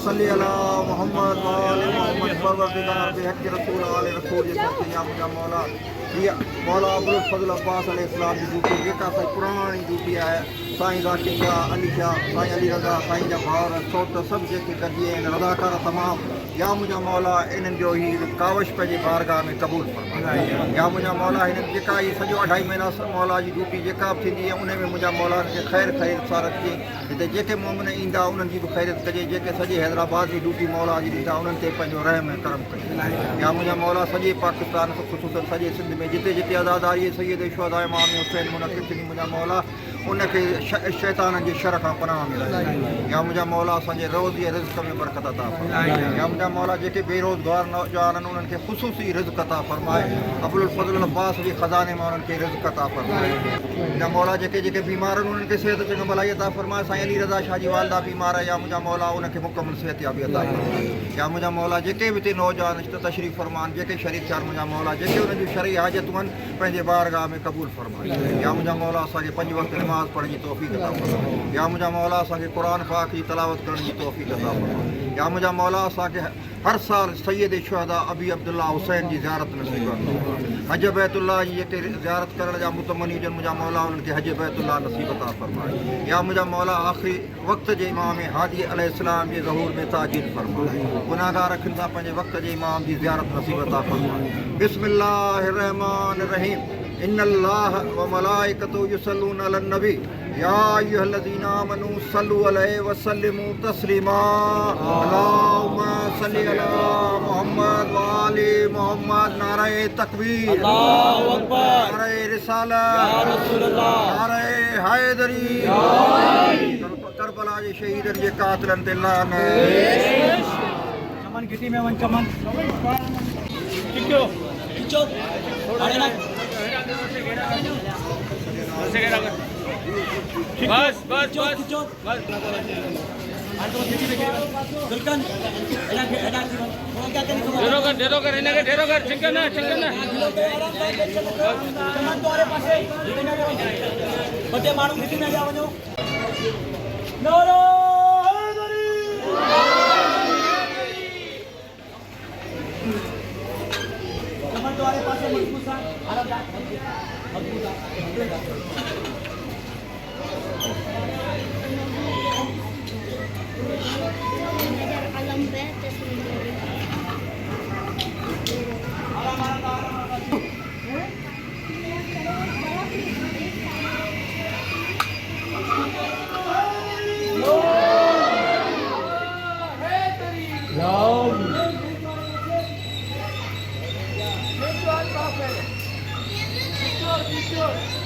सल्ली अला मोहम्मद व आले मोहम्मद परवरदिगार बेहक रसूल आले रसूल जे करते या मुझा मौला ये मौला अब्दुल फजल अब्बास अलैहिस्सलाम जी ड्यूटी जेका साईं पुरानी ड्यूटी आहे साईं राशिद शाह अली शाह साईं अली रज़ा साईं जा भाउर सौट सभु जेके गॾिजी आहिनि रज़ाकार तमामु या मुझा मौला इन्हनि जो ही कावश पंहिंजे बारगाह में क़बूल फरमाए या मुझा मौला हिननि जेका ही सॼो 2.5 महीना मौला जी ड्यूटी जेका बि थींदी आहे उन में मुझा मौला खे ख़ैर सां रखिजे हिते जेके मोमिन ईंदा उन्हनि जी बि ख़ैरियत कजे जेके सॼे हैदराबाद जी ड्यूटी मौला जी ॾींदा उन्हनि ते पंहिंजो रहम ऐं करम कजे या मुझा मौला सॼे पाकिस्तान ख़ुसूसन सॼे सिंध में जिते जिते आज़ादारी सैयद शुहदा इमाम हुसैन मुनक़िद थींदी मुझा मौला उनखे शैताननि जे शर खां पनाह मिले या मुझा मौला असांजे रोज़ जे रिज़्क़ में बरकत अता फरमाए या मुझा मौला जेके बेरोज़गार नौजवान आहिनि उन्हनि खे ख़ुसूसी रिज़्क़ अता फरमाए अब्दुल फजल अब्बास जे ख़ज़ाने मां उन्हनि खे रिज़्क़ अता फरमाए या मौला जेके जेके बीमार आहिनि उन्हनि खे सिहत चङी भलाई अता फरमाए साईं अली रज़ा शाह जी वालदा बीमार आहे या मुझा मौला उनखे मुकमल सिहत याबी अता फरमाए या मुझा मौला जेके बि हिते नौजवान तशरीफ़ फरमान जेके शरीफ़ थिया मुझा मौला जेके उन्हनि जूं शरई हाजतूं आहिनि पंहिंजे बारगाह में क़बूल फरमाए या मुझा मौला असांखे 5 वक़्त नमाज़ पढ़ण जी तौफ़ीक़ अता फरमाए या मुझा मौला असांखे क़ुरान पाक जी तलावत करण जी तौफ़ीक़ अता फरमाए या मुझा मौला असांखे हर साल सैयद शुहदा अबी अब्दुल्ला हुसैन जी ज़ियारत नसीब हज बैतुल्लाह जी जेके ज़ियारत करण जा मुतमनी हुजनि मुझा मौला उन्हनि खे हज बैतुल्लाह नसीब अता फरमाए या मुझा मौला आख़िरी वक़्त जे इमाम हादी अलैहिस्सलाम जे ज़हूर में ताजील फरमाए गुनाहगार अखियुनि सां पंहिंजे वक़्त जे इमाम जी ज़ियारत नसीब अता फरमाए बिस्मिल्लाहिर रहमानिर रहीम इन्नल्लाह व मलाइकतहु युसल्लूना अलन नबी या अय्युहल्लज़ीना आमनू सल्लु अलैहि व सल्लिमू तस्लीमा अल्लाहुम्मा सल्लि अला मोहम्मद व आले मोहम्मद नारे तकबीर अल्लाहु अकबर नारे रिसालत या रसूल अल्लाह नारे हैदरी या अली करबला जे शहीदनि जे कातिलनि ते लानत चमन गिटी में वन चमन खिचो अरे ना बस बस बस बस ढेरो कर इन्हें ढेरो कर चिंकन ना बटे मारू गिटी में जा वनो नारा हैदरी चमन द्वारे पासे मजबूत सा आराम जा मजबूत Good.